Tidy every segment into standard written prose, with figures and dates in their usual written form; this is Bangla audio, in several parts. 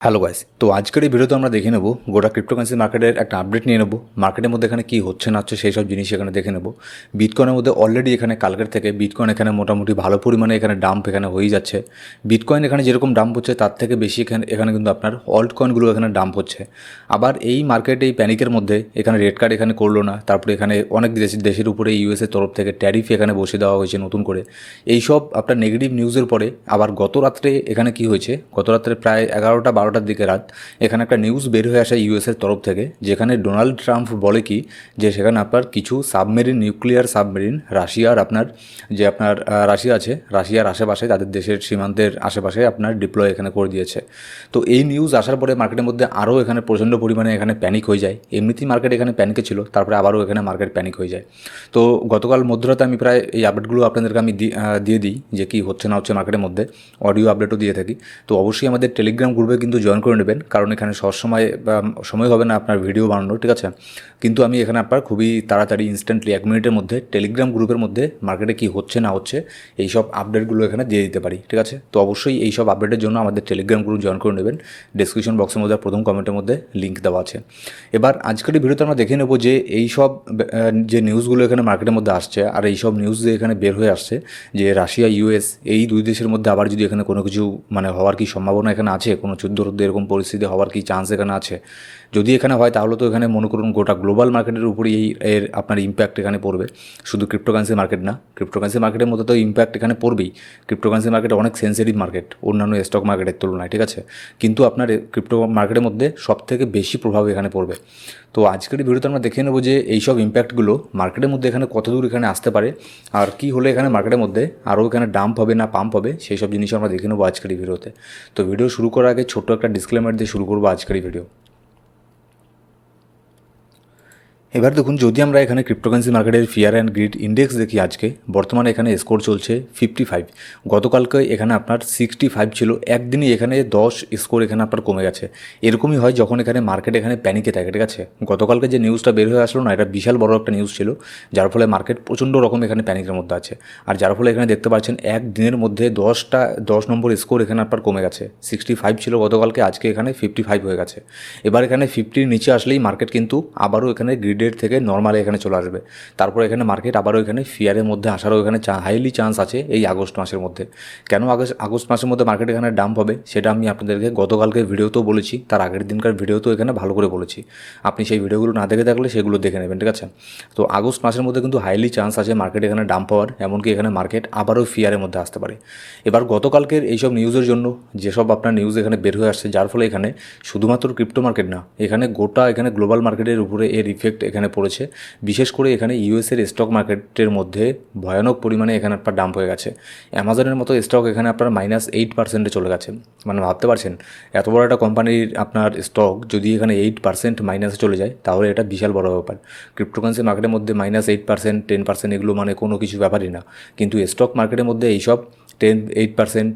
হ্যালো গাইস, তো আজকের এই ভিডিওতে আমরা দেখে নেব গোটা ক্রিপ্টোকারেন্সি মার্কেটের একটা আপডেট নিয়ে নেব। মার্কেটের মধ্যে এখানে কী হচ্ছে না হচ্ছে সেই সব জিনিস এখানে দেখে নেব। বিটকয়েনের মধ্যে অলরেডি এখানে কালকের থেকে বিটকয়েন এখানে মোটামুটি ভালো পরিমাণে এখানে ডাম্প এখানে হয়ে যাচ্ছে। বিটকয়েন এখানে যেরকম ডাম্প হচ্ছে তার থেকে বেশি এখানে কিন্তু আপনার অল্ট কয়েনগুলো এখানে ডাম্প হচ্ছে। আবার এই মার্কেটে এই প্যানিকের মধ্যে এখানে রেড কার্ড এখানে করলো না, তারপরে এখানে অনেক দেশের উপরে ইউএসের তরফ থেকে ট্যারিফ এখানে বসে দেওয়া হয়েছে নতুন করে। এইসব আপনার নেগেটিভ নিউজের পরে আবার গত রাত্রে এখানে কি হয়েছে, গত রাত্রে প্রায় 11টা-12টার দিকে রাত এখানে একটা নিউজ বের হয়ে আসে ইউএসের তরফ থেকে, যেখানে ডোনাল্ড ট্রাম্প বলে কি যে সেখানে আপনার কিছু সাবমেরিন, নিউক্লিয়ার সাবমেরিন রাশিয়ার আপনার যে আপনার রাশিয়া আছে, রাশিয়ার আশেপাশে তাদের দেশের সীমান্তের আশেপাশে আপনার ডিপ্লয় এখানে করে দিয়েছে। তো এই নিউজ আসার পরে মার্কেটের মধ্যে আরও এখানে প্রচণ্ড পরিমাণে এখানে প্যানিক হয়ে যায়। এমনিতেই মার্কেট এখানে প্যানিকে ছিল, তারপরে আবারও এখানে মার্কেট প্যানিক হয়ে যায়। তো গতকাল মধ্যরাতে আমি প্রায় এই আপডেটগুলো আপনাদেরকে আমি দিয়ে দিই যে কী হচ্ছে না হচ্ছে মার্কেটের মধ্যে, অডিও আপডেটও দিয়ে থাকি। তো অবশ্যই আমাদের টেলিগ্রাম গ্রুপে কিন্তু জয়েন করে নেবেন, কারণ এখানে সবসময় সময় হবে না আপনার ভিডিও বানানোর, ঠিক আছে। কিন্তু আমি এখানে আপনার খুবই তাড়াতাড়ি ইনস্ট্যান্টলি 1 মিনিটের মধ্যে টেলিগ্রাম গ্রুপের মধ্যে মার্কেটে কী হচ্ছে না হচ্ছে এইসব আপডেটগুলো এখানে দিয়ে দিতে পারি, ঠিক আছে। তো অবশ্যই এইসব আপডেটের জন্য আমাদের টেলিগ্রাম গ্রুপ জয়েন করে নেবেন। ডেসক্রিপশন বক্সের মধ্যে প্রথম কমেন্টের মধ্যে লিঙ্ক দেওয়া আছে। এবার আজকের এই ভিডিওতে আমরা দেখে নেব যে এইসব যে নিউজগুলো এখানে মার্কেটের মধ্যে আসছে, আর এইসব নিউজ যে এখানে বের হয়ে আসছে যে রাশিয়া ইউএস এই দুই দেশের মধ্যে আবার যদি এখানে কোনো কিছু হওয়ার কি সম্ভাবনা এখানে আছে, কোনো যুদ্ধ এরকম পরিস্থিতি হওয়ার কি চান্স এখানে আছে। যদি এখানে হয় তাহলে তো এখানে মনে করুন গোটা গ্লোবাল মার্কেটের উপরেই এর আপনার ইম্প্যাক্ট এখানে পড়বে, শুধু ক্রিপ্টোকারেন্সি মার্কেট না। ক্রিপ্টোকারেন্সি মার্কেটের মধ্যে তো ইম্প্যাক্ট এখানে পড়বেই। ক্রিপ্টোকারেন্সি মার্কেট অনেক সেন্সিটিভ মার্কেট অন্যান্য স্টক মার্কেটের তুলনায়, ঠিক আছে। কিন্তু আপনার ক্রিপ্টো মার্কেটের মধ্যে সবথেকে বেশি প্রভাব এখানে পড়বে। তো আজকের ভিডিওতে আমরা দেখে নেব যে এইসব ইম্প্যাক্টগুলো মার্কেটের মধ্যে এখানে কতদূর এখানে আসতে পারে, আর কি হলে এখানে মার্কেটের মধ্যে আরও এখানে ডাম্প হবে না পাম্প হবে, সেই সব জিনিস আমরা দেখে নেবো আজকের এই ভিডিওতে। তো ভিডিও শুরু করার আগে ছোট্ট একটা ডিসক্লেমার দিয়ে শুরু করবো আজকের এই ভিডিও। এবার দেখুন, যদি আমরা এখানে ক্রিপ্টোকারেন্সি মার্কেটের ফিয়ার অ্যান্ড গ্রিড ইন্ডেক্স দেখি আজকে, বর্তমানে এখানে স্কোর চলছে 55। গতকালকে এখানে আপনার 65 ছিল। একদিনই এখানে 10 স্কোর এখানে আপনার কমে গেছে। এরকমই হয় যখন এখানে মার্কেট এখানে প্যানিকে থাকে, ঠিক আছে। গতকালকে যে নিউজটা বের হয়ে আসলো না, এটা বিশাল বড় একটা নিউজ ছিল, যার ফলে মার্কেট প্রচণ্ড রকম এখানে প্যানিকের মধ্যে আছে। আর যার ফলে এখানে দেখতে পাচ্ছেন একদিনের মধ্যে 10 নম্বর স্কোর এখানে আপনার কমে গেছে। 65 ছিল গতকালকে, আজকে এখানে 55 হয়ে গেছে। এবার এখানে 50-র নিচে আসলেই মার্কেট কিন্তু আবারও এখানে গ্রিডের থেকে নর্মালে এখানে চলে আসবে। তারপর এখানে মার্কেট আবারও এখানে ফিয়ারের মধ্যে আসারও এখানে হাইলি চান্স আছে এই আগস্ট মাসের মধ্যে। কেন আগস্ট মাসের মধ্যে মার্কেট এখানে ডাম্প হবে সেটা আমি আপনাদেরকে গতকালকে ভিডিওতেও বলেছি, তার আগের দিনকার ভিডিওতেও এখানে ভালো করে বলেছি। আপনি সেই ভিডিওগুলো না দেখে থাকলে সেগুলো দেখে নেবেন, ঠিক আছে। তো আগস্ট মাসের মধ্যে কিন্তু হাইলি চান্স আছে মার্কেট এখানে ডাম্প হওয়ার, এমনকি এখানে মার্কেট আবারও ফিয়ারের মধ্যে আসতে পারে। এবার গতকালকের এইসব নিউজের জন্য যেসব আপনার নিউজ এখানে বের হয়ে আসছে, যার ফলে এখানে শুধুমাত্র ক্রিপ্টো মার্কেট না, এখানে গোটা এখানে গ্লোবাল মার্কেটের উপরে এর ইফেক্ট এখানে পড়েছে। বিশেষ করে এখানে ইউএসের স্টক মার্কেটের মধ্যে ভয়ানক পরিমাণে এখানে আপনার ডাম্প হয়ে গেছে। অ্যামাজনের মতো স্টক এখানে আপনার -8% চলে গেছে। ভাবতে পারছেন, এত বড় একটা কোম্পানির আপনার স্টক যদি এখানে 8% মাইনাসে চলে যায়, তাহলে এটা বিশাল বড় ব্যাপার। ক্রিপ্টোকারেন্সি মার্কেটের মধ্যে -8%, 10% এগুলো কোনো কিছু ব্যাপারই না, কিন্তু স্টক মার্কেটের মধ্যে এইসব 8%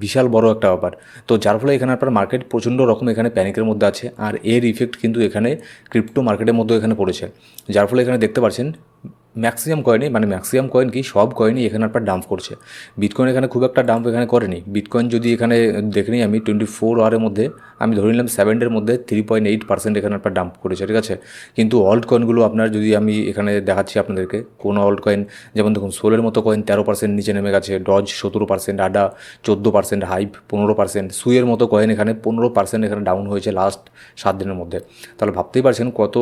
বিশাল বড় একটা ব্যাপার। তো যার ফলে এখানে আপনার মার্কেট প্রচণ্ড রকম এখানে প্যানিকের মধ্যে আছে, আর এর ইফেক্ট কিন্তু এখানে ক্রিপ্টো মার্কেটের মধ্যে এখানে পড়েছে। যার ফলে এখানে দেখতে পাচ্ছেন ম্যাক্সিমাম কয়েন কি সব কয়েনই এখানে আপনার ডাম্প করছে। বিটকয়েন এখানে খুব একটা ডাম্প এখানে করেনি। বিটকয়েন যদি এখানে দেখে নিই আমি 24 আওয়ারের মধ্যে, আমি ধরে নিলাম 7 ডের মধ্যে 3.8% এখানে আপনার ডাম্প করেছে, ঠিক আছে। কিন্তু অল্ট কয়েনগুলো আপনার যদি আমি এখানে দেখাচ্ছি আপনাদেরকে, কোনো অল্ট কয়েন যেমন দেখুন সোলের মতো কয়েন 13% নিচে নেমে গেছে, ডজ 17%, আডা 14%, হাইভ 15%, সুইয়ের মতো কয়েন এখানে 15% এখানে ডাউন হয়েছে লাস্ট 7 দিনের মধ্যে। তাহলে ভাবতেই পারছেন কত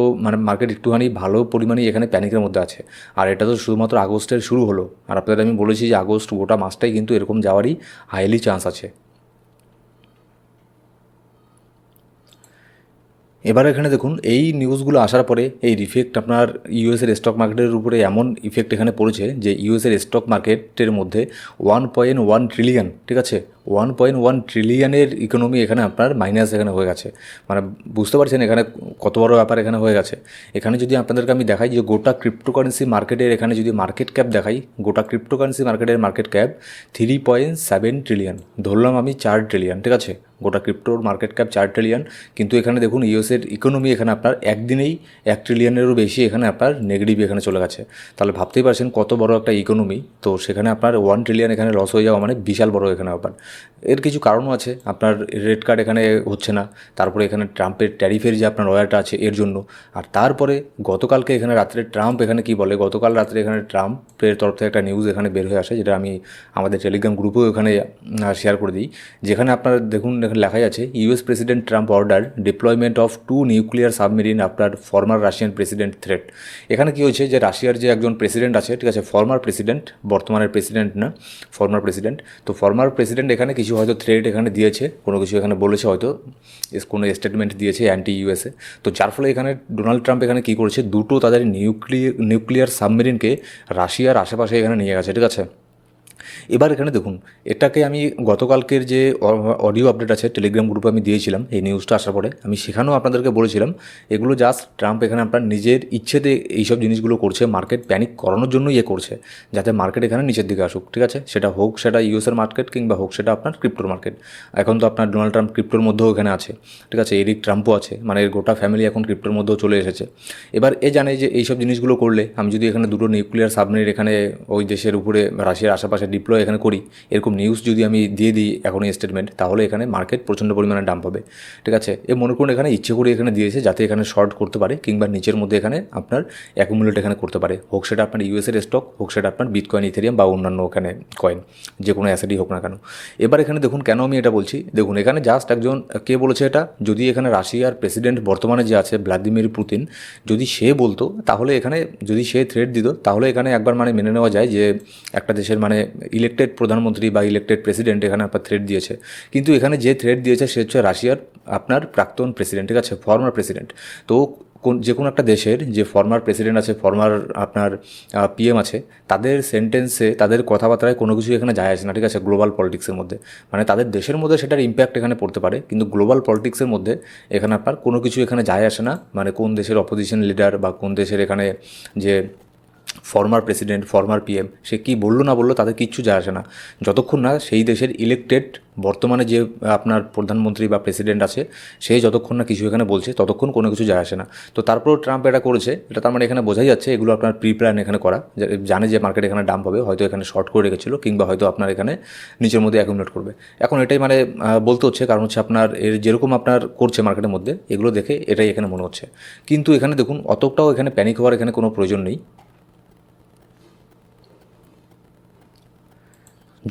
মার্কেট একটুখানি ভালো পরিমাণেই এখানে প্যানিকের মধ্যে আছে। আর এটা তো শুধুমাত্র আগস্টের শুরু হলো, আর আপনাদের আমি বলেছি যে আগস্ট গোটা মাসটাই কিন্তু এরকম যাওয়ারই হাইলি চান্স আছে। এবার এখানে দেখুন, এই নিউজগুলো আসার পরে এই ইফেক্ট আপনার ইউএসের স্টক মার্কেটের উপরে এমন ইফেক্ট এখানে পড়েছে যে ইউএসের স্টক মার্কেটের মধ্যে 1.1 ট্রিলিয়ন, ঠিক আছে, 1.1 ট্রিলিয়নের ইকোনমি এখানে আপনার মাইনাস এখানে হয়ে গেছে। বুঝতে পারছেন এখানে কত বড় ব্যাপার এখানে হয়ে গেছে। এখানে যদি আপনাদেরকে আমি দেখাই যে গোটা ক্রিপ্টোকারেন্সি মার্কেটের এখানে যদি মার্কেট ক্যাপ দেখাই, গোটা ক্রিপ্টোকারেন্সি মার্কেটের মার্কেট ক্যাপ 3.7 ট্রিলিয়ন, ধরলাম আমি 4 ট্রিলিয়ন, ঠিক আছে। গোটা ক্রিপ্টোর মার্কেট ক্যাপ 4 ট্রিলিয়ন, কিন্তু এখানে দেখুন ইউএসের ইকোনমি এখানে আপনার একদিনেই 1 ট্রিলিয়নেরও বেশি এখানে আপনার নেগেটিভ এখানে চলে গেছে। তাহলে ভাবতেই পারছেন কত বড় একটা ইকোনমি। তো সেখানে আপনার 1 ট্রিলিয়ন এখানে লস হয়ে যাওয়া বিশাল বড় এখানে ব্যাপার। এর কিছু কারণও আছে, আপনার রেড কার্ড এখানে হচ্ছে না, তারপরে এখানে ট্রাম্পের ট্যারিফের যে আপনার ওয়ারটা আছে এর জন্য। আর তারপরে গতকালকে এখানে রাত্রে ট্রাম্প এখানে কি বলে, গতকাল রাত্রে এখানে ট্রাম্পের তরফ থেকে একটা নিউজ এখানে বের হয়ে আসে, যেটা আমি আমাদের টেলিগ্রাম গ্রুপেও এখানে শেয়ার করে দিই, যেখানে আপনারা দেখুন এখানে লেখাই আছে, US president Trump order deployment of 2 nuclear submarine after former Russian president threat. এখানে কী হয়েছে যে রাশিয়ার যে একজন প্রেসিডেন্ট আছে, ঠিক আছে, ফর্মার প্রেসিডেন্ট, বর্তমানের প্রেসিডেন্ট না, ফর্মার প্রেসিডেন্ট, তো ফর্মার প্রেসিডেন্ট এখানে কিছু হয়তো থ্রেট এখানে দিয়েছে, কোনো কিছু এখানে বলেছে, হয়তো কোনো স্টেটমেন্ট দিয়েছে অ্যান্টি ইউএসএ। তো যার ফলে এখানে ডোনাল্ড ট্রাম্প এখানে কী করেছে, দুটো তাদের নিউক্লিয়ার সাবমেরিনকে রাশিয়ার আশেপাশে এখানে নিয়ে গেছে, ঠিক আছে। এবার এখানে দেখুন, এটাকে আমি গতকালকের যে অডিও আপডেট আছে টেলিগ্রাম গ্রুপে আমি দিয়েছিলাম, এই নিউজটা আসার পরে আমি সেখানেও আপনাদেরকে বলেছিলাম, এগুলো জাস্ট ট্রাম্প এখানে আপনার নিজের ইচ্ছেতে এইসব জিনিসগুলো করছে, মার্কেট প্যানিক করানোর জন্য করছে, যাতে মার্কেট এখানে নিচের দিকে আসুক, ঠিক আছে। সেটা হোক সেটা ইউএসের মার্কেট কিংবা হোক সেটা আপনার ক্রিপ্টোর মার্কেট। এখন তো আপনার ডোনাল্ড ট্রাম্প ক্রিপ্টোর মধ্যেও এখানে আছে, ঠিক আছে, এরিক ট্রাম্পও আছে, মানে এর গোটা ফ্যামিলি এখন ক্রিপ্টোর মধ্যেও চলে এসেছে। এবার জানে যে এইসব জিনিসগুলো করলে আমি যদি এখানে দুটো নিউক্লিয়ার সাবমেরিন এখানে ওই দেশের উপরে রাশিয়ার আশেপাশে ডিপ্লয় এখানে করি, এরকম নিউজ যদি আমি দিয়ে দিই এখন স্টেটমেন্ট, তাহলে এখানে মার্কেট প্রচণ্ড পরিমাণে ডাম্প হবে, ঠিক আছে। মনে করুন এখানে ইচ্ছে করে এখানে দিয়েছে যাতে এখানে শর্ট করতে পারে কিংবা নিচের মধ্যে এখানে আপনার অ্যাকুমুলেট এখানে করতে পারে, হোক সেটা আপনার ইউএসের স্টক, হোক সেটা আপনার বিটকয়েন, ইথেরিয়াম বা অন্যান্য ওখানে কয়েন, যে কোনো অ্যাসেটই হোক না কেন। এবার এখানে দেখুন কেন আমি এটা বলছি, দেখুন এখানে জাস্ট একজন কে বলেছে এটা, যদি এখানে রাশিয়ার প্রেসিডেন্ট বর্তমানে যে আছে ভ্লাদিমির পুতিন, যদি সে বলতো তাহলে এখানে, যদি সে থ্রেট দিত তাহলে এখানে একবার মানে মেনে নেওয়া যায় যে একটা দেশের মানে ইলেক্টেড প্রধানমন্ত্রী বা ইলেক্টেড প্রেসিডেন্ট এখানে আপনার থ্রেট দিয়েছে। কিন্তু এখানে যে থ্রেট দিয়েছে সে হচ্ছে রাশিয়ার আপনার প্রাক্তন প্রেসিডেন্ট, ঠিক আছে, ফর্মার প্রেসিডেন্ট। তো যে কোনো একটা দেশের যে ফর্মার প্রেসিডেন্ট আছে, ফর্মার আপনার পিএম আছে, তাদের সেন্টেন্সে, তাদের কথাবার্তায় কোনো কিছু এখানে যায় আসে না, ঠিক আছে, গ্লোবাল পলিটিক্সের মধ্যে। মানে তাদের দেশের মধ্যে সেটার ইম্প্যাক্ট এখানে পড়তে পারে, কিন্তু গ্লোবাল পলিটিক্সের মধ্যে এখানে আপনার কোনো কিছু এখানে যায় আসে না। মানে কোন দেশের অপোজিশন লিডার বা কোন দেশের এখানে যে ফর্মার প্রেসিডেন্ট, ফর্মার পিএম, সে কী বললো না বললো তাদের কিচ্ছু যায় আসে না, যতক্ষণ না সেই দেশের ইলেক্টেড বর্তমানে যে আপনার প্রধানমন্ত্রী বা প্রেসিডেন্ট আছে সে যতক্ষণ না কিছু এখানে বলছে ততক্ষণ কোনো কিছু যায় আসে না। তো তারপরেও ট্রাম্প এটা করেছে, এটা তার মানে এখানে বোঝাই যাচ্ছে এগুলো আপনার প্রি প্ল্যান এখানে করা, জানে যে মার্কেট এখানে ডাম্প হবে, হয়তো এখানে শর্ট করে রেখেছিল কিংবা হয়তো আপনার এখানে নিচের মধ্যে অ্যাকুমুলেট করবে। এখন এটাই মানে বলতে হচ্ছে, কারণ হচ্ছে আপনার এর যেরকম আপনার করছে মার্কেটের মধ্যে, এগুলো দেখে এটাই এখানে মনে হচ্ছে। কিন্তু এখানে দেখুন অতটাও এখানে প্যানিক হওয়ার এখানে কোনো প্রয়োজন নেই।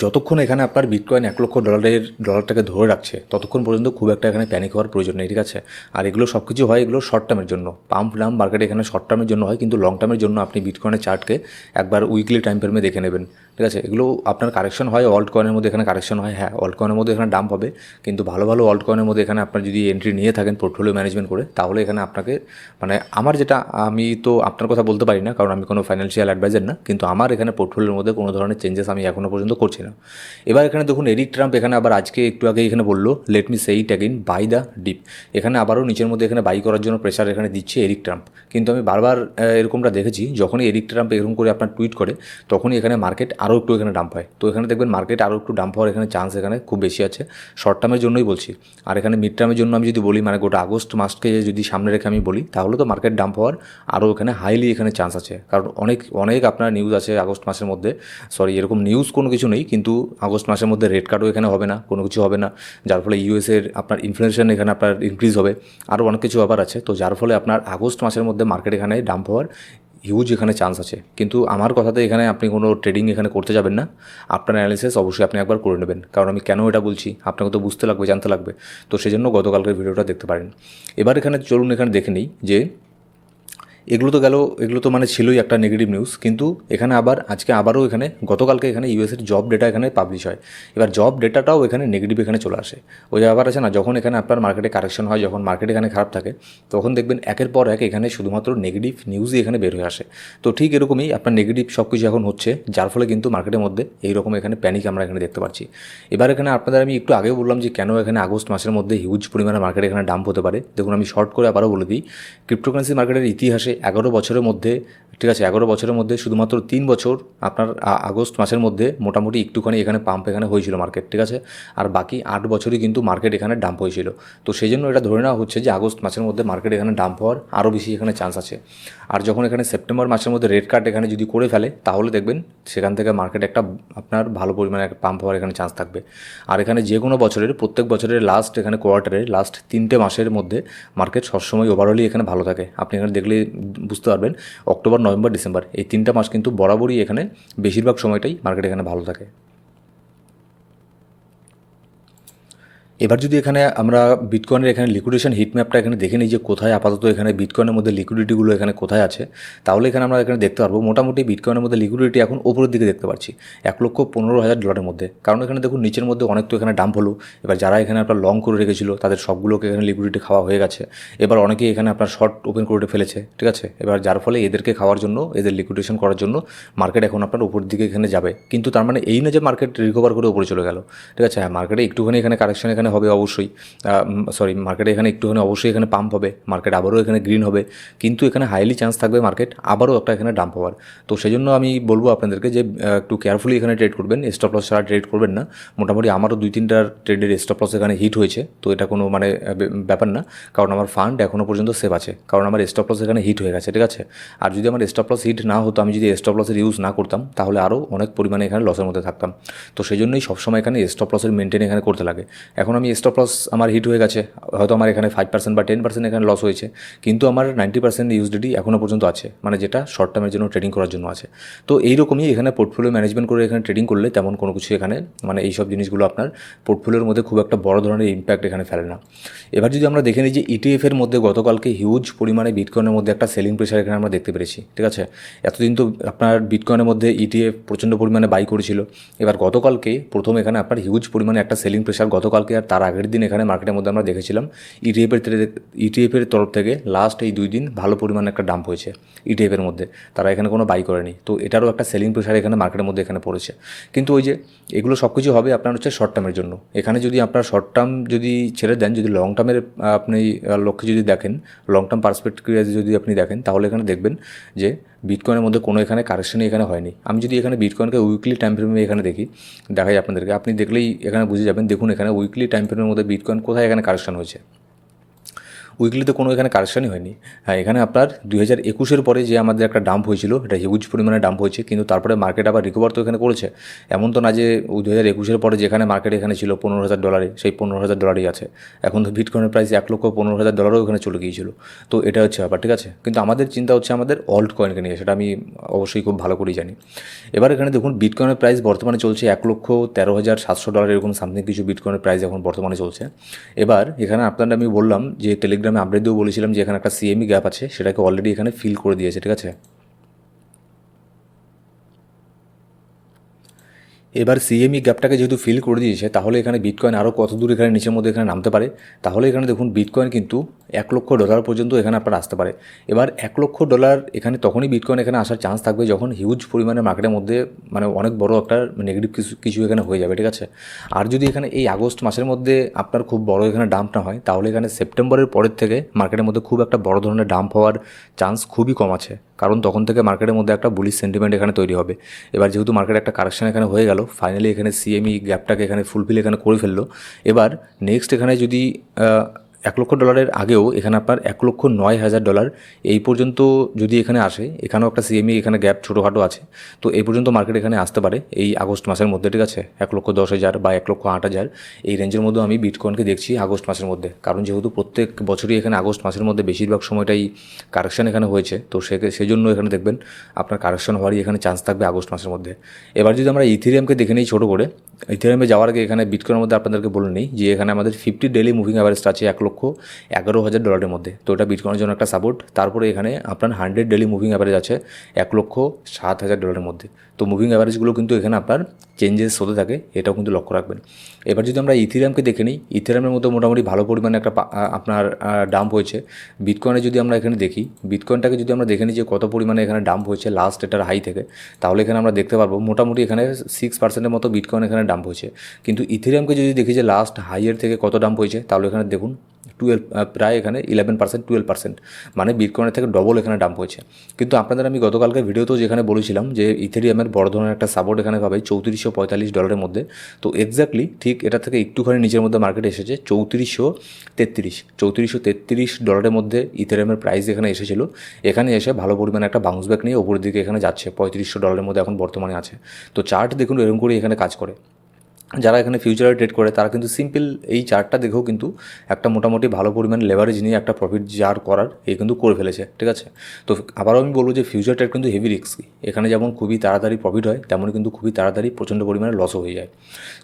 যতক্ষণ এখানে আপনার বিটকয়েন $1,00,000 ধরে রাখছে ততক্ষণ পর্যন্ত খুব একটা এখানে প্যানিক হওয়ার প্রয়োজন নেই, ঠিক আছে। আর এগুলো সব কিছু হয় এগুলো শর্ট টার্মের জন্য, পাম্প ডাম্প মার্কেটে এখানে শর্ট টার্মের জন্য হয়, কিন্তু লং টার্মের জন্য আপনি বিটকয়েনের চার্টকে একবার উইকলি টাইম ফ্রেমে দেখে নেবেন, ঠিক আছে। এগুলো আপনার কারেকশন হয়, অল্ট কয়েনের মধ্যে এখানে কারেকশন হয়, হ্যাঁ অল্ট কয়েনের মধ্যে এখানে ডাম্প হবে, কিন্তু ভালো ভালো অল্ট কয়েনের মধ্যে এখানে আপনার যদি এন্ট্রি নিয়ে থাকেন পোর্টফোলিও ম্যানেজমেন্ট করে, তাহলে এখানে আপনাকে মানে আমার যেটা, আমি তো আপনার কথা বলতে পারি না কারণ আমি কোনো ফাইন্যান্সিয়াল অ্যাডভাইজার না, কিন্তু আমার এখানে পোর্টফোলিওর মধ্যে কোনো ধরনের চেঞ্জেস আমি এখনও পর্যন্ত করছি না। এবার এখানে দেখুন এরিক ট্রাম্প এখানে আবার আজকে একটু আগে এখানে বললো, let me say it again, by the deep. এখানে আবারও নিচের মধ্যে এখানে বাই করার জন্য প্রেশার এখানে দিচ্ছে এরিক ট্রাম্প। কিন্তু আমি বারবার এরকমটা দেখেছি, যখনই এরিক ট্রাম্প এরকম করে আপনার টুইট করে তখনই এখানে মার্কেট আরও একটু এখানে ডাম্প হয়। তো এখানে দেখবেন মার্কেট আরও একটু ডাম্প হওয়ার এখানে চান্স এখানে খুব বেশি আছে, শর্ট টার্মের জন্যই বলছি। আর এখানে মিড টার্মের জন্য আমি যদি বলি, মানে গোটা আগস্ট মাসকে যদি সামনে রেখে আমি বলি, তাহলে তো মার্কেট ডাম্প হওয়ার আরও এখানে হাইলি এখানে চান্স আছে। কারণ অনেক অনেক আপনার নিউজ আছে আগস্ট মাসের মধ্যে, সরি এরকম নিউজ কোনো কিছু নেই, কিন্তু আগস্ট মাসের মধ্যে রেড কার্ডও এখানে হবে না, কোনো কিছু হবে না, যার ফলে ইউএসের আপনার ইনফ্লেশন এখানে আপনার ইনক্রিজ হবে, আরও অনেক কিছু ব্যাপার আছে। তো যার ফলে আপনার আগস্ট মাসের মধ্যে মার্কেট এখানে ডাম্প হওয়ার হিউজ এখানে চান্স আছে। কিন্তু আমার কথাতে এখানে আপনি কোনো ট্রেডিং এখানে করতে যাবেন না, আপনার অ্যানালিসিস অবশ্যই আপনি একবার করে নেবেন, কারণ আমি কেন এটা বলছি আপনাকে তো বুঝতে লাগবে, জানতে লাগবে। তো সেজন্য গতকালকের ভিডিওটা দেখতে পারেন। এবার এখানে চলুন এখানে দেখে নিই যে এগুলো তো গেল, এগুলো তো মানে ছিলই একটা নেগেটিভ নিউজ, কিন্তু এখানে আবার আজকে আবারও এখানে গতকালকে এখানে ইউএসের জব ডেটা এখানে পাবলিশ হয়। এবার জব ডেটাটাও এখানে নেগেটিভ এখানে চলে আসে। ওই ব্যাপার আছে না, যখন এখানে আপনার মার্কেটে কারেকশন হয়, যখন মার্কেট এখানে খারাপ থাকে, তখন দেখবেন একের পর এক এখানে শুধুমাত্র নেগেটিভ নিউজই এখানে বের হয়ে আসে। তো ঠিক এরকমই আপনার নেগেটিভ সব কিছু এখন হচ্ছে, যার ফলে কিন্তু মার্কেটের মধ্যে এইরকম এখানে প্যানিক আমরা এখানে দেখতে পাচ্ছি। এবার এখানে আপনাদের আমি একটু আগেও বললাম যে কেন এখানে আগস্ট মাসের মধ্যে হিউজ পরিমাণে মার্কেট এখানে ডাম্প হতে পারে। দেখুন আমি শর্ট করে আবারও বলে দিই, ক্রিপ্টোকারেন্সি মার্কেটের ইতিহাসে 11 বছরের মধ্যে, ঠিক আছে, 11 বছরের মধ্যে শুধুমাত্র 3 বছর আপনার আগস্ট মাসের মধ্যে মোটামুটি একটুখানি এখানে পাম্প এখানে হয়েছিল মার্কেট, ঠিক আছে, আর বাকি 8 বছরই কিন্তু মার্কেট এখানে ডাম্প হয়েছিল। তো সেই জন্য এটা ধরে নেওয়া হচ্ছে যে আগস্ট মাসের মধ্যে মার্কেট এখানে ডাম্প হওয়ার আরও বেশি এখানে চান্স আছে। আর যখন এখানে সেপ্টেম্বর মাসের মধ্যে রেড কার্ড এখানে যদি করে ফেলে তাহলে দেখবেন সেখান থেকে মার্কেট একটা আপনার ভালো পরিমাণে একটা পাম্প হওয়ার এখানে চান্স থাকবে। আর এখানে যে কোনো বছরের প্রত্যেক বছরের লাস্ট এখানে কোয়ার্টারের লাস্ট 3টে মাসের মধ্যে মার্কেট সবসময় ওভারঅলই এখানে ভালো থাকে। আপনি এখানে দেখলে বুঝতে পারবেন অক্টোবর, নভেম্বর, ডিসেম্বর এই 3টা মাস কিন্তু বরাবরই এখানে বেশিরভাগ সময়টাই মার্কেট এখানে ভালো থাকে। এবার যদি এখানে আমরা বিটকয়েনের এখানে লিকুইডেশন হিটম্যাপটা এখানে দেখে নিই যে কোথায় আপাতত এখানে বিটকয়েনের মধ্যে লিকুইডিটিগুলো এখানে কোথায় আছে, তাহলে এখানে আমরা এখানে দেখতে পারবো মোটামুটি বিটকয়েনের মধ্যে লিকুইডিটি এখন ওপরের দিকে দেখতে পাচ্ছি $1,15,000 মধ্যে। কারণ এখানে দেখুন নিচের মধ্যে অনেক তো এখানে ডাম্প হলো। এবার যারা এখানে আপনার লং করে রেখেছিল তাদের সবগুলোকে এখানে লিকুইডিটি খাওয়া হয়ে গেছে। এবার অনেকেই এখানে আপনার শর্ট ওপেন করে ফেলেছে, ঠিক আছে। এবার যার ফলে এদেরকে খাওয়ার জন্য, এদের লিকুইডেশন করার জন্য মার্কেট এখন আপনার উপর দিকে এখানে যাবে। কিন্তু তার মানে এই না যে মার্কেট রিকভার করে উপরে চলে গেল, ঠিক আছে। হ্যাঁ, মার্কেটে একটুখানি এখানে কারেকশন এখানে হবে অবশ্যই, মার্কেটে এখানে একটুখানি অবশ্যই এখানে পাম্প হবে, মার্কেট আবারও এখানে গ্রিন হবে, কিন্তু এখানে হাইলি চান্স থাকবে মার্কেট আবারও একটা এখানে ডাম্প হওয়ার। তো সেই জন্য আমি বলবো আপনাদেরকে যে একটু কেয়ারফুলি এখানে ট্রেড করবেন, স্টপ লস ছাড়া ট্রেড করবেন না। মোটামুটি আমারও 2-3টা ট্রেডের স্টপ লস এখানে হিট হয়েছে, তো এটা কোনো মানে ব্যাপার না, কারণ আমার ফান্ড এখনও পর্যন্ত সেভ আছে, কারণ আমার স্টপ লস এখানে হিট হয়ে গেছে, ঠিক আছে। আর যদি আমার স্টপ লস হিট না হতো, আমি যদি স্টপ লসের ইউজ না করতাম, তাহলে আরও অনেক পরিমাণে এখানে লসের মধ্যে থাকতাম। তো সেই জন্যই সবসময় এখানে স্টপ লসের মেনটেন এখানে করতে লাগে। এখন আমি স্টপ লস আমার হিট হয়ে গেছে, হয়তো আমার এখানে 5% বা 10% এখানে লস হয়েছে, কিন্তু আমার 90% ইউএসডিটি এখনও পর্যন্ত আছে, মানে যেটা শর্ট টার্মের জন্য ট্রেডিং করার জন্য আছে। তো এইরকমই এখানে পোর্টফোলিও ম্যানেজমেন্ট করে এখানে ট্রেডিং করলে তেমন কোনো কিছু এখানে মানে এইসব জিনিসগুলো আপনার পোর্টফোলিওর মধ্যে খুব একটা বড় ধরনের ইম্প্যাক্ট এখানে ফেলে না। এবার যদি আমরা দেখে নিই যে ইটিএফের মধ্যে গতকালকে হিউজ পরিমাণে বিটকয়েনের মধ্যে একটা সেলিং প্রেশার এখানে আমরা দেখতে পেরেছি, ঠিক আছে। এতদিন তো আপনার বিটকয়েনের মধ্যে ইটিএফ প্রচণ্ড পরিমাণে বাই করেছিল। এবার গতকালকে প্রথম এখানে আপনার হিউজ পরিমাণে একটা সেলিং প্রেশার গতকালকে আর তার আগের দিন এখানে মার্কেটের মধ্যে আমরা দেখেছিলাম ইটিএফের তরফ থেকে লাস্ট এই 2 দিন ভালো পরিমাণে একটা ডাম্প হয়েছে ইটিএফের মধ্যে, তারা এখানে কোনো বাই করেনি। তো এটারও একটা সেলিং প্রেশার এখানে মার্কেটের মধ্যে এখানে পড়েছে। কিন্তু ওই যে এগুলো সব কিছু হবে আপনার হচ্ছে শর্ট টার্মের জন্য। এখানে যদি আপনার শর্ট টার্ম যদি ছেড়ে দেন, যদি লং টার্মের আপনি লক্ষ্যে যদি দেখেন, লং টার্ম পার্সপেক্টিভে যদি আপনি দেখেন, তাহলে এখানে দেখবেন যে বিটকয়েনের মধ্যে কোনো এখানে কারেকশনই এখানে হয়নি। আমি যদি এখানে বিটকয়েনকে উইকলি টাইম ফ্রেমে এখানে দেখাই আপনাদেরকে, আপনি দেখলেই এখানে বুঝে যাবেন। দেখুন এখানে উইকলি টাইম ফ্রেমের মধ্যে বিটকয়েন কোথায় এখানে কারেকশন হয়েছে। উইকলিতে কোনো এখানে কারেকশনই হয়নি। হ্যাঁ, এখানে আপনার 2021-এর পরে যে আমাদের একটা ডাম্প হয়েছিল, এটা হিউজ পরিমাণে ডাম্প হয়েছে, কিন্তু তারপরে মার্কেট আবার রিকভার তো এখানে করেছে। এমন তো না যে 2021-এর পরে যেখানে মার্কেট এখানে ছিল $15,000, সেই $15,000 আছে। এখন তো বিটকয়েনের প্রাইস $1,15,000 ওখানে চলে গিয়েছিল। তো এটা হচ্ছে ব্যাপার, ঠিক আছে। কিন্তু আমাদের চিন্তা হচ্ছে আমাদের অল্ট কয়েনকে নিয়ে, সেটা আমি অবশ্যই খুব ভালো করেই জানি। এবার এখানে দেখুন বিটকয়েনের প্রাইস বর্তমানে চলছে $1,13,700 এরকম সামথিং কিছু বিটকয়েনের প্রাইস এখন বর্তমানে চলছে। এবার এখানে আপনাদের আমি বললাম যে টেলিগ্রামে আপডেট দিয়েও বলেছিলাম যে এখানে একটা সিএমই গ্যাপ আছে, সেটাকে অলরেডি এখানে ফিল করে দিয়েছে, ঠিক আছে। এবার সিএমই গ্যাপটাকে যেহেতু ফিল করে দিয়েছে, তাহলে এখানে বিটকয়েন আরও কত দূর এখানে নিচের মধ্যে এখানে নামতে পারে। তাহলে এখানে দেখুন বিটকয়েন কিন্তু $1,00,000 পর্যন্ত এখানে আপনার আসতে পারে। এবার $1,00,000 এখানে তখনই বিটকয়েন এখানে আসার চান্স থাকবে যখন হিউজ পরিমাণে মার্কেটের মধ্যে মানে অনেক বড় একটা নেগেটিভ কিছু এখানে হয়ে যাবে, ঠিক আছে। আর যদি এখানে এই আগস্ট মাসের মধ্যে আপনার খুব বড় এখানে ডাম্প না হয়, তাহলে এখানে সেপ্টেম্বরের পরের থেকে মার্কেটের মধ্যে খুব একটা বড় ধরনের ডাম্প হওয়ার চান্স খুবই কম আছে, কারণ তখন থেকে মার্কেটের মধ্যে একটা বুলিশ সেন্টিমেন্ট এখানে তৈরি হবে। এবার যেহেতু মার্কেটে একটা কারেকশন এখানে হয়ে গেল, ফাইনালি এখানে সিএমই গ্যাপটাকে এখানে ফুলফিল এখানে করে ফেললো। এবার নেক্সট এখানে যদি $1,00,000 আগেও এখানে আপনার $1,09,000 এই পর্যন্ত যদি এখানে আসে, এখানেও একটা সিএমই এখানে গ্যাপ ছোটোখাটো আছে। তো এই পর্যন্ত মার্কেট এখানে আসতে পারে এই আগস্ট মাসের মধ্যে, ঠিক আছে। 1,10,000 বা 1,08,000 এই রেঞ্জের মধ্যে আমি বিটকয়েনকে দেখছি আগস্ট মাসের মধ্যে, কারণ যেহেতু প্রত্যেক বছরই এখানে আগস্ট মাসের মধ্যে বেশিরভাগ সময়টাই কারেকশন এখানে হয়েছে। তো সেই জন্য এখানে দেখবেন আপনার কারেকশন হওয়ারই এখানে চান্স থাকবে আগস্ট মাসের মধ্যে। এবার যদি আমরা ইথেরিয়ামকে দেখে নিই ছোটো করে, ইথেরিয়ামে যাওয়ার আগে এখানে বিটকয়েনের মধ্যে আপনাদেরকে বলে নিই যে এখানে আমাদের 50 ডেলি মুভিং অ্যাভারেজটা আছে $1,11,000 মধ্যে। তো এটা বিটকয়েনের জন্য একটা সাপোর্ট। তারপরে এখানে আপনার 100 ডেলি মুভিং অ্যাভারেজ আছে $1,07,000 মধ্যে। তো মুভিং অ্যাভারেজগুলো কিন্তু এখানে আপনার চেঞ্জেস হতে থাকে, এটাও কিন্তু লক্ষ্য রাখবেন। এবার যদি আমরা ইথেরিয়ামকে দেখে নিই, ইথেরিয়ামের মধ্যে মোটামুটি ভালো পরিমাণে একটা আপনার ডাম্প হয়েছে। বিটকয়েনে যদি আমরা এখানে দেখি, বিটকয়েনটাকে যদি আমরা দেখে নিই যে কত পরিমাণে এখানে ডাম্প হয়েছে লাস্ট এটার হাই থেকে, তাহলে এখানে আমরা দেখতে পারবো মোটামুটি এখানে 6%-এর মতো বিটকয়েন এখানে ডাম্প হয়েছে। কিন্তু ইথেরিয়ামকে যদি দেখি যে লাস্ট হাইয়ের থেকে কত ডাম্প হয়েছে, তাহলে এখানে দেখুন প্রায় এখানে 11% 12%, মানে বিটকয়েনের থেকে ডবল এখানে ডাম্প হয়েছে। কিন্তু আপনাদের আমি গতকালকে ভিডিওতেও যেখানে বলেছিলাম যে ইথেরিয়ামের বড় ধরনের একটা সাপোর্ট এখানে পাবে $3445 মধ্যে। তো এক্স্যাক্টলি ঠিক এটা থেকে একটুখানি নিচের মধ্যে মার্কেটে এসেছে $3433 মধ্যে ইথেরিয়ামের প্রাইস এখানে এসেছিল। এখানে এসে ভালো পরিমাণে একটা বাউন্স ব্যাক নিয়ে ওপরের দিকে এখানে যাচ্ছে, $3500 মধ্যে এখন বর্তমানে আছে। তো চার্ট দেখুন এরকম করে এখানে কাজ করে। যারা এখানে ফিউচারে ট্রেড করে তারা কিন্তু সিম্পল এই চার্টটা দেখেও কিন্তু একটা মোটামুটি ভালো পরিমাণ লেভারেজ নিয়ে একটা প্রফিট যার করার এই কিন্তু করে ফেলেছে, ঠিক আছে। তো আবারও আমি বলবো যে ফিউচার ট্রেড কিন্তু হেভি রিস্কি, এখানে যেমন খুবই তাড়াতাড়ি প্রফিট হয় তেমনই কিন্তু খুবই তাড়াতাড়ি প্রচণ্ড পরিমাণে লসও হয়ে যায়।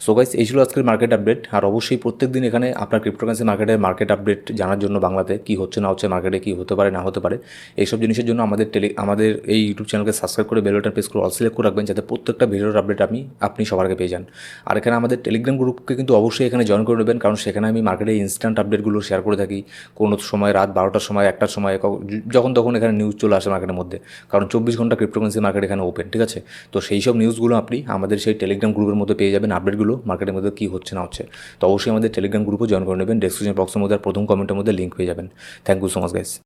সো গাইস, এই ছিল আজকের মার্কেট আপডেট। আর অবশ্যই প্রত্যেক দিন এখানে আপনার ক্রিপ্টোকারেন্সি মার্কেটের মার্কেট আপডেট জানার জন্য বাংলাতে কী হচ্ছে না হচ্ছে, মার্কেটে কী হতে পারে না হতে পারে, এইসব জিনিসের জন্য আমাদের এই ইউটিউব চ্যানেলকে সাবস্ক্রাইব করে বেল বাটন প্রেস করে অল সিলেক্ট করে রাখবেন, যাতে প্রত্যেকটা ভিডিওর আপডেট আপনি সবার আগে পেয়ে যান। আর এখানে আমাদের টেলিগ্রাম গ্রুপকে কিন্তু অবশ্যই এখানে জয়েন করে নেবেন, কারণ সেখানে আমি মার্কেটে ইনস্ট্যান্ট আপডেটগুলো শেয়ার করে থাকি। কোনো সময় রাত 12টার সময়, 1টার সময়, যখন তখন এখানে নিউজ চলে আসে মার্কেটের মধ্যে, কারণ 24 ঘন্টা ক্রিপ্টোকারেন্সি মার্কেট এখানে ওপেন, ঠিক আছে। তো সেই সব নিউজগুলো আপনি আমাদের সেই টেলিগ্রাম গ্রুপের মধ্যে পেয়ে যাবেন, আপডেটগুলো মার্কেটের মধ্যে কী হচ্ছে না হচ্ছে। তো অবশ্যই আমাদের টেলিগ্রাম গ্রুপও জয়েন করে নেবেন, ডেসক্রিপশন বক্সের মধ্যে আর প্রথম কমেন্টের মধ্যে লিঙ্ক পেয়ে যাবেন। Thank you so much guys.